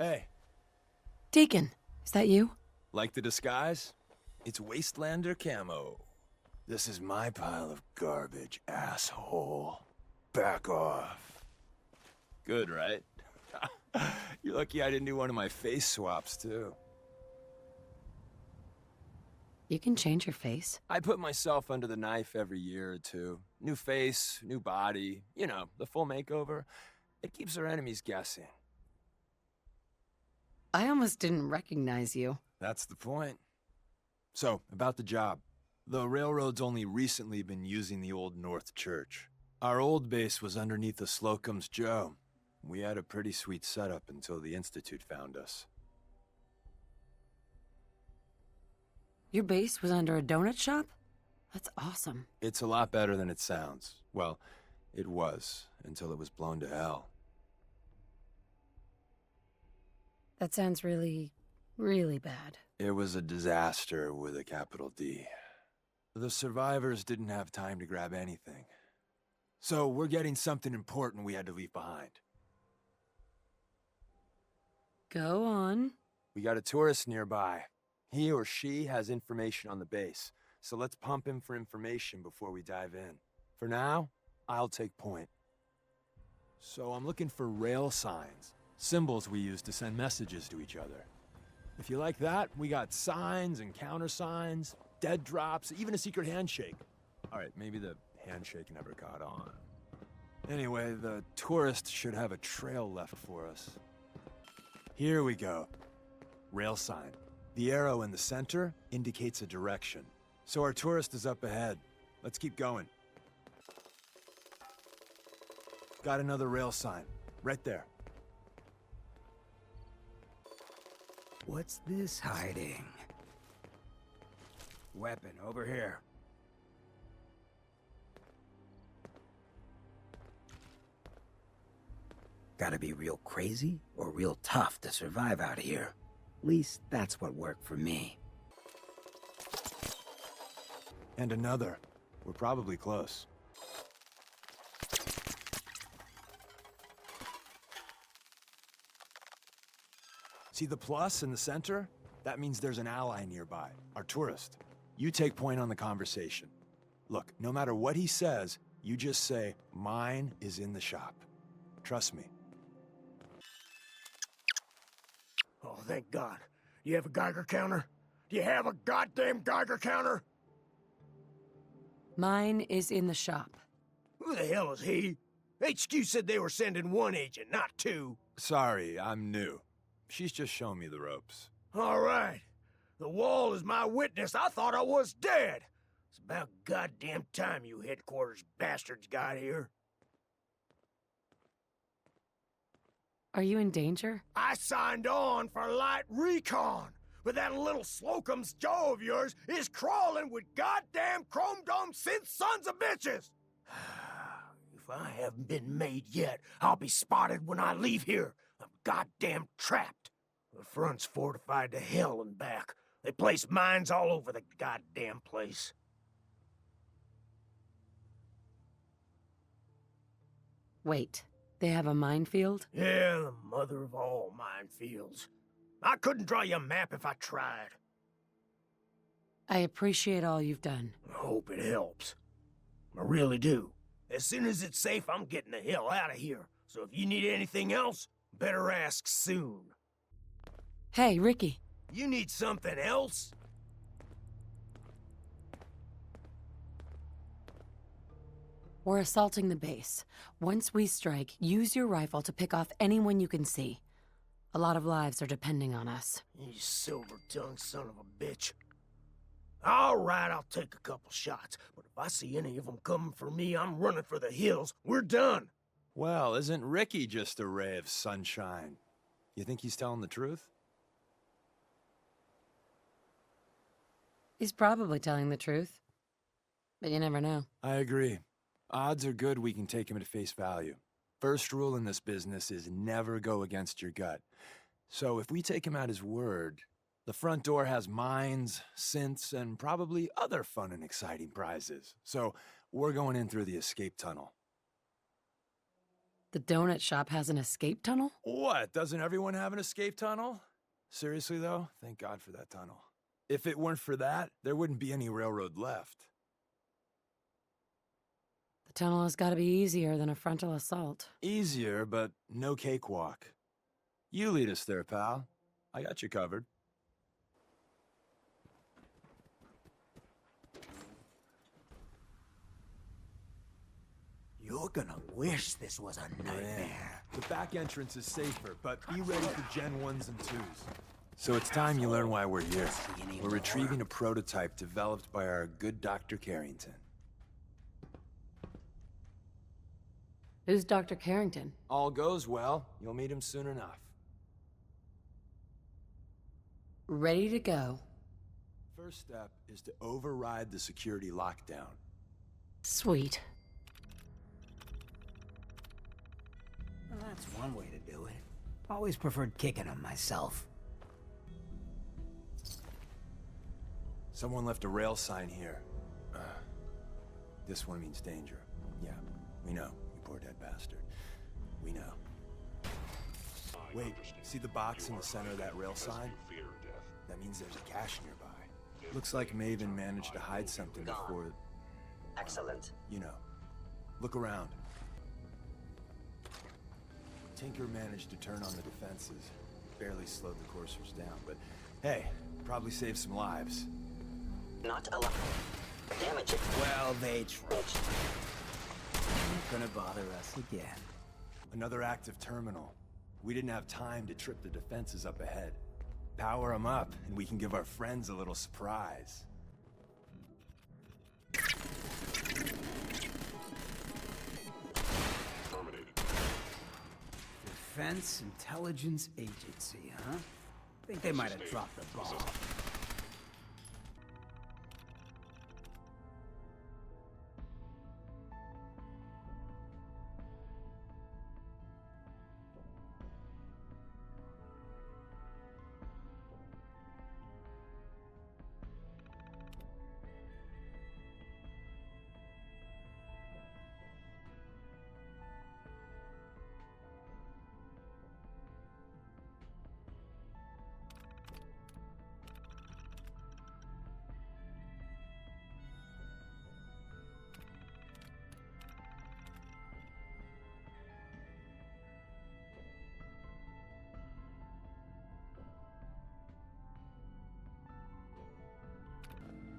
Hey, Deacon, is that you? like the disguise? It's Wastelander camo. This is my pile of garbage, asshole. Back off. Good, right? You're lucky I didn't do one of my face swaps, too. You can change your face. I put myself under the knife every year or two. New face, new body, you know, the full makeover. It keeps our enemies guessing. I almost didn't recognize you. That's the point. So, about the job. The railroad's only recently been using the old North Church. Our old base was underneath the Slocum's Joe. We had a pretty sweet setup until the Institute found us. Your base was under a donut shop? That's awesome. It's a lot better than it sounds. Well, it was, until it was blown to hell. That sounds really, really bad. It was a disaster with a capital D. The survivors didn't have time to grab anything. So we're getting something important we had to leave behind. Go on. We got a tourist nearby. He or she has information on the base, so let's pump him for information before we dive in. For now, I'll take point. So I'm looking for rail signs, symbols we use to send messages to each other. If you like that, we got signs and countersigns, dead drops, even a secret handshake. All right, maybe the handshake never caught on. Anyway, the tourist should have a trail left for us. Here we go. Rail sign. The arrow in the center indicates a direction. So our tourist is up ahead. Let's keep going. Got another rail sign. Right there. What's this hiding? Weapon over here. Gotta be real crazy or real tough to survive out here. At least that's what worked for me. And another. We're probably close. See the plus in the center? That means there's an ally nearby, our tourist. You take point on the conversation. Look, no matter what he says, you just say, "Mine is in the shop." Trust me. Oh, thank God. You have a Geiger counter? Do you have a goddamn Geiger counter? Mine is in the shop. Who the hell is he? HQ said they were sending one agent, not two. Sorry, I'm new. She's just showing me the ropes. All right. The wall is my witness. I thought I was dead. It's about goddamn time you headquarters bastards got here. Are you in danger? I signed on for light recon, but that little Slocum's Joe of yours is crawling with goddamn chrome dome synth sons of bitches. If I haven't been made yet, I'll be spotted when I leave here. I'm goddamn trapped. The front's fortified to hell and back. They place mines all over the goddamn place. Wait, they have a minefield? Yeah, the mother of all minefields. I couldn't draw you a map if I tried. I appreciate all you've done. I hope it helps. I really do. As soon as it's safe, I'm getting the hell out of here. So if you need anything else, better ask soon. Hey, Ricky. You need something else? We're assaulting the base. Once we strike, use your rifle to pick off anyone you can see. A lot of lives are depending on us. You silver-tongued son of a bitch. All right, I'll take a couple shots, but if I see any of them coming for me, I'm running for the hills. We're done. Well, isn't Ricky just a ray of sunshine? You think he's telling the truth? He's probably telling the truth. But you never know. I agree. Odds are good we can take him at face value. First rule in this business is never go against your gut. So if we take him at his word, the front door has mines, synths, and probably other fun and exciting prizes. So we're going in through the escape tunnel. The donut shop has an escape tunnel? What, doesn't everyone have an escape tunnel? Seriously, though, thank God for that tunnel. If it weren't for that, there wouldn't be any railroad left. The tunnel has got to be easier than a frontal assault. Easier, but no cakewalk. You lead us there, pal. I got you covered. You're gonna wish this was a nightmare. The back entrance is safer, but be ready for Gen 1s and 2s. So it's time you learn why we're here. We're retrieving a prototype developed by our good Dr. Carrington. Who's Dr. Carrington? All goes well, you'll meet him soon enough. Ready to go. First step is to override the security lockdown. Sweet. Well, that's one way to do it. Always preferred kicking them myself. Someone left a rail sign here. This one means danger. Yeah, we know, you poor dead bastard. We know. Wait, see the box in the center of that rail sign? That means there's a cache nearby. Looks like Maven managed to hide something before... Excellent. You know. Look around. Tinker managed to turn on the defenses. Barely slowed the coursers down, but hey, probably saved some lives. Not a lot. Damage it. Well, they tried. Not gonna bother us again. Another active terminal. We didn't have time to trip the defenses up ahead. Power them up, and we can give our friends a little surprise. Defense Intelligence Agency, huh? Think they might have dropped the ball.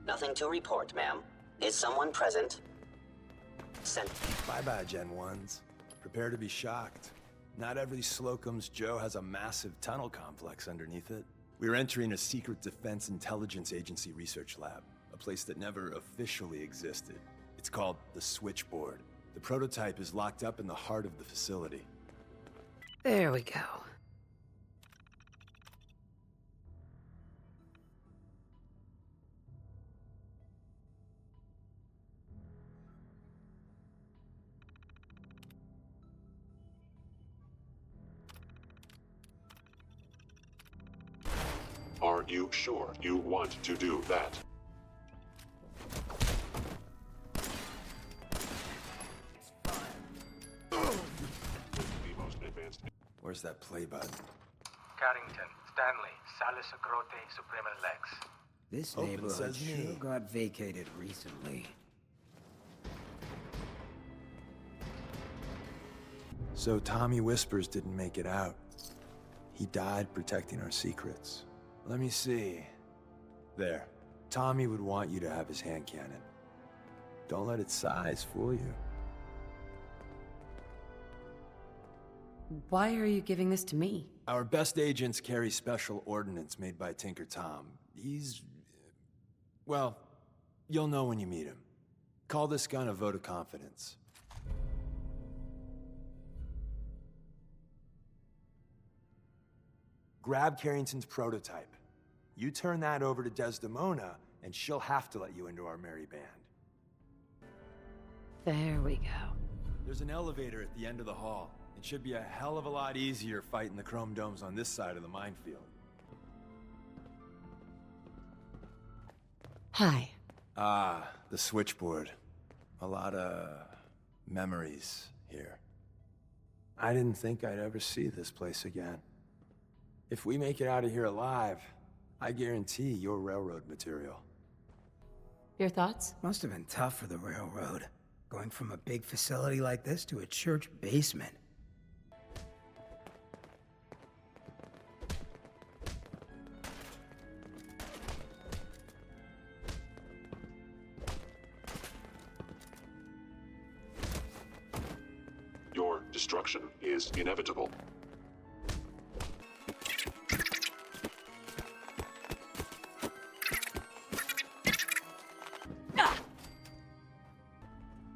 Nothing to report, ma'am. Is someone present? Sent. Bye-bye, Gen 1s. Prepare to be shocked. Not every Slocum's Joe has a massive tunnel complex underneath it. We're entering a secret Defense Intelligence Agency research lab, a place that never officially existed. It's called the Switchboard. The prototype is locked up in the heart of the facility. There we go. Are you sure you want to do that? Where's that play button? Carrington, Stanley, Salis Agrote, Suprema Lex. This Open neighborhood sesame. sure got vacated recently. So Tommy Whispers didn't make it out. He died protecting our secrets. Let me see. There. Tommy would want you to have his hand cannon. Don't let its size fool you. Why are you giving this to me? Our best agents carry special ordnance made by Tinker Tom. He's... well, you'll know when you meet him. Call this gun a vote of confidence. Grab Carrington's prototype. You turn that over to Desdemona, and she'll have to let you into our merry band. There we go. There's an elevator at the end of the hall. It should be a hell of a lot easier fighting the chrome domes on this side of the minefield. Hi. Ah, the switchboard. A lot of memories here. I didn't think I'd ever see this place again. If we make it out of here alive, I guarantee you're railroad material. Your thoughts? Must have been tough for the railroad, going from a big facility like this to a church basement. Your destruction is inevitable.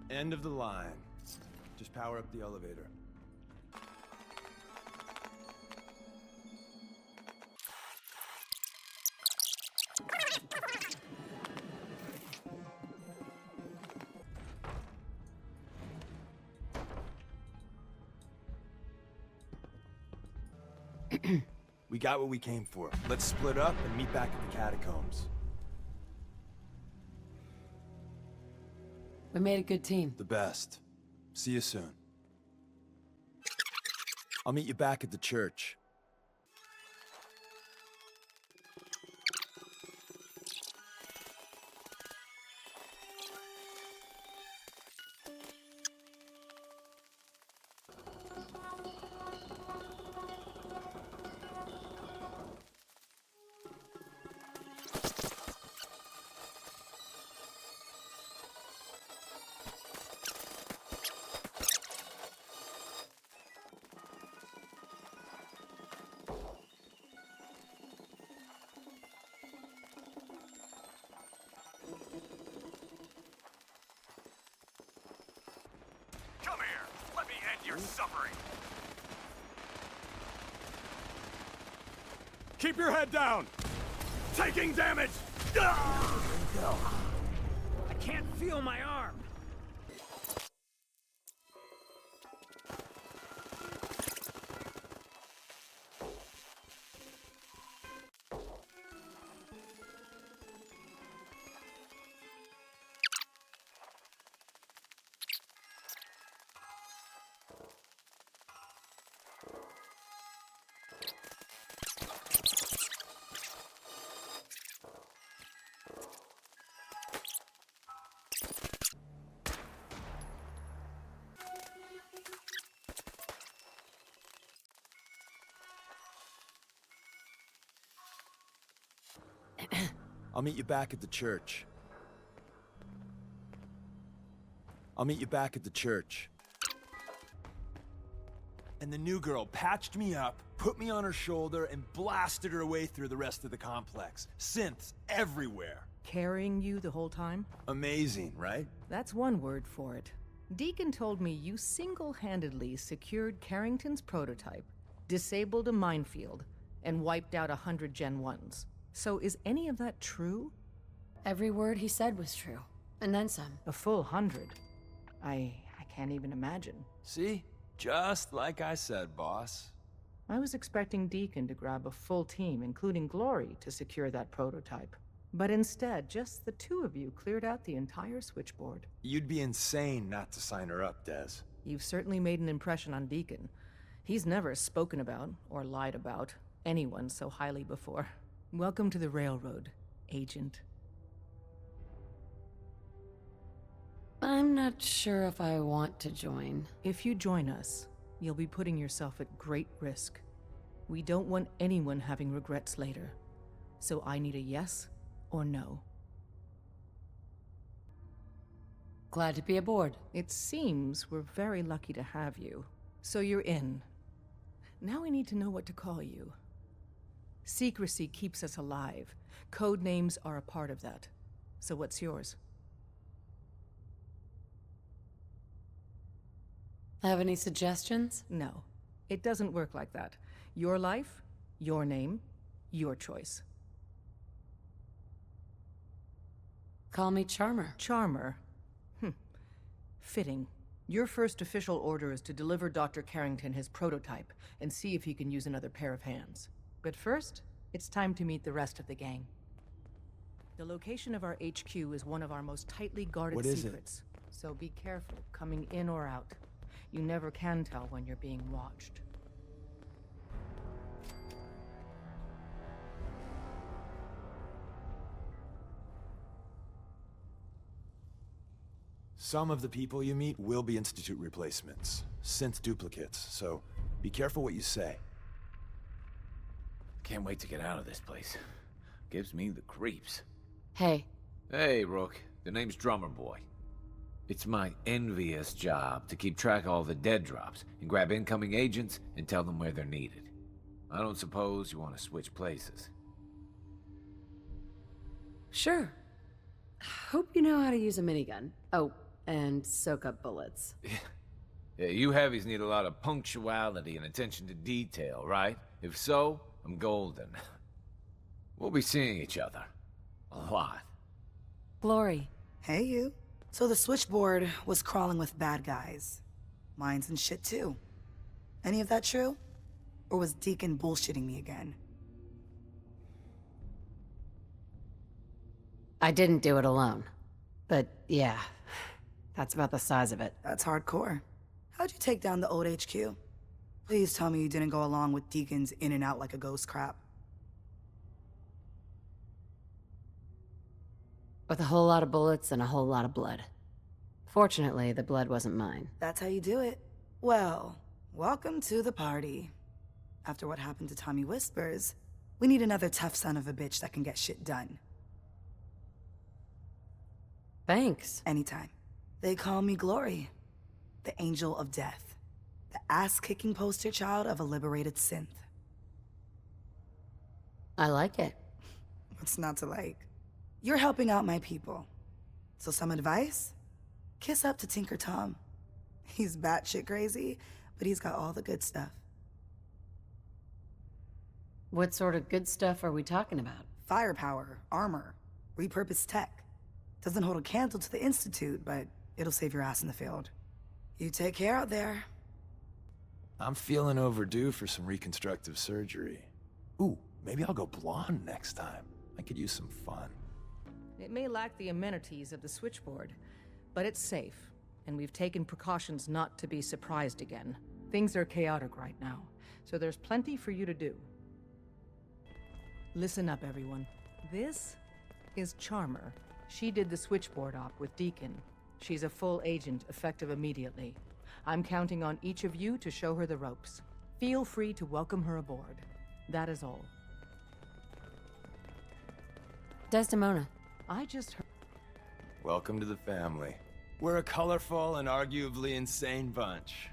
End of the line. Just power up the elevator. We got what we came for. Let's split up and meet back at the catacombs. We made a good team. The best. See you soon. I'll meet you back at the church. Come here! Let me end your suffering! Keep your head down! Taking damage! Ah! I can't feel my arm! I'll meet you back at the church. I'll meet you back at the church. And the new girl patched me up, put me on her shoulder, and blasted her way through the rest of the complex. Synths everywhere. Carrying you the whole time? Amazing, right? That's one word for it. Deacon told me you single-handedly secured Carrington's prototype, disabled a minefield, and wiped out 100 Gen 1s. So is any of that true? Every word he said was true. And then some. A full 100? I can't even imagine. See? Just like I said, boss. I was expecting Deacon to grab a full team, including Glory, to secure that prototype. But instead, just the two of you cleared out the entire switchboard. You'd be insane not to sign her up, Des. You've certainly made an impression on Deacon. He's never spoken about, or lied about, anyone so highly before. Welcome to the Railroad, Agent. I'm not sure if I want to join. If you join us, you'll be putting yourself at great risk. We don't want anyone having regrets later. So I need a yes or no. Glad to be aboard. It seems we're very lucky to have you. So you're in. Now we need to know what to call you. Secrecy keeps us alive. Code names are a part of that. So what's yours? Have any suggestions? No. It doesn't work like that. Your life, your name, your choice. Call me Charmer. Charmer? Fitting. Your first official order is to deliver Dr. Carrington his prototype and see if he can use another pair of hands. But first, it's time to meet the rest of the gang. The location of our HQ is one of our most tightly guarded What is it? secrets, so be careful coming in or out. You never can tell when you're being watched. Some of the people you meet will be Institute replacements, synth duplicates, so be careful what you say. Can't wait to get out of this place. Gives me the creeps. Hey, Hey, Rook. The name's Drummer Boy. It's my envious job to keep track of all the dead drops and grab incoming agents and tell them where they're needed. I don't suppose you want to switch places. sure. Hope you know how to use a minigun. Oh, and soak up bullets. Yeah, you heavies need a lot of punctuality and attention to detail, right? If so, I'm golden. We'll be seeing each other. A lot. Glory. Hey, you. So the switchboard was crawling with bad guys. Mines and shit, too. Any of that true? Or was Deacon bullshitting me again? I didn't do it alone. But yeah, that's about the size of it. That's hardcore. How'd you take down the old HQ? Please tell me you didn't go along with Deacon's in and out like a ghost crap. With a whole lot of bullets and a whole lot of blood. Fortunately, the blood wasn't mine. That's how you do it. Well, welcome to the party. After what happened to Tommy Whispers, we need another tough son of a bitch that can get shit done. Thanks. Anytime. They call me Glory. The Angel of Death. The ass-kicking poster child of a liberated synth. I like it. What's not to like? You're helping out my people. So some advice? Kiss up to Tinker Tom. He's batshit crazy, but he's got all the good stuff. What sort of good stuff are we talking about? Firepower, armor, repurposed tech. Doesn't hold a candle to the Institute, but it'll save your ass in the field. You take care out there. I'm feeling overdue for some reconstructive surgery. Ooh, maybe I'll go blonde next time. I could use some fun. It may lack the amenities of the switchboard, but it's safe, and we've taken precautions not to be surprised again. Things are chaotic right now, so there's plenty for you to do. Listen up, everyone. This is Charmer. She did the switchboard op with Deacon. She's a full agent, effective immediately. I'm counting on each of you to show her the ropes. Feel free to welcome her aboard. That is all. Desdemona. I just heard... Welcome to the family. We're a colorful and arguably insane bunch.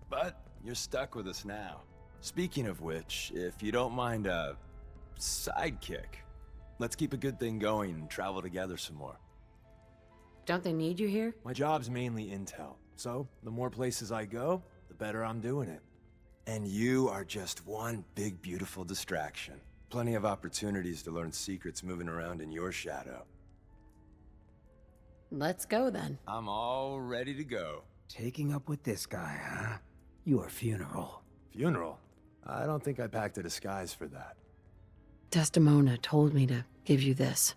But you're stuck with us now. Speaking of which, if you don't mind a sidekick, let's keep a good thing going and travel together some more. Don't they need you here? My job's mainly intel, so the more places I go, the better I'm doing it. And you are just one big, beautiful distraction. Plenty of opportunities to learn secrets moving around in your shadow. Let's go then. I'm all ready to go. Taking up with this guy, huh? Your funeral. Funeral? I don't think I packed a disguise for that. Desdemona told me to give you this.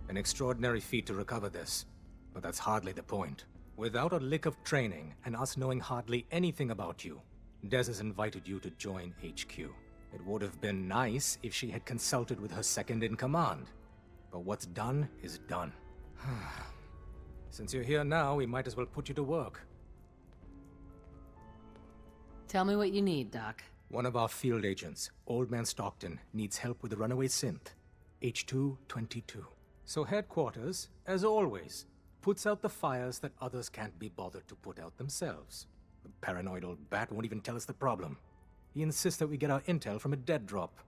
An extraordinary feat to recover this, but that's hardly the point. Without a lick of training, and us knowing hardly anything about you, Des has invited you to join HQ. It would have been nice if she had consulted with her second-in-command. But what's done is done. Since you're here now, we might as well put you to work. Tell me what you need, Doc. One of our field agents, Old Man Stockton, needs help with the runaway synth, H222. So headquarters, as always, puts out the fires that others can't be bothered to put out themselves. The paranoid old bat won't even tell us the problem. He insists that we get our intel from a dead drop.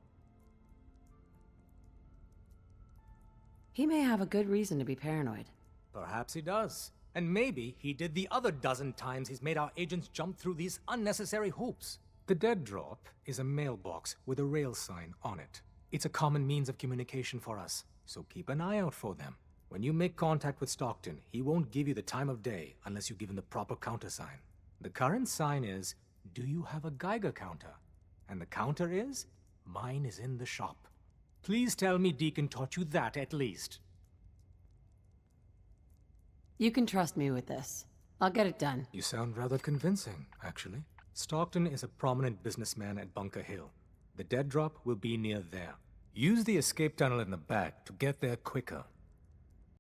He may have a good reason to be paranoid. Perhaps he does. And maybe he did the other dozen times he's made our agents jump through these unnecessary hoops. The dead drop is a mailbox with a rail sign on it. It's a common means of communication for us, so keep an eye out for them. When you make contact with Stockton, he won't give you the time of day unless you give him the proper countersign. The current sign is, do you have a Geiger counter? And the counter is, Mine is in the shop. Please tell me Deacon taught you that at least. You can trust me with this. I'll get it done. You sound rather convincing, actually. Stockton is a prominent businessman at Bunker Hill. The dead drop will be near there. Use the escape tunnel in the back to get there quicker.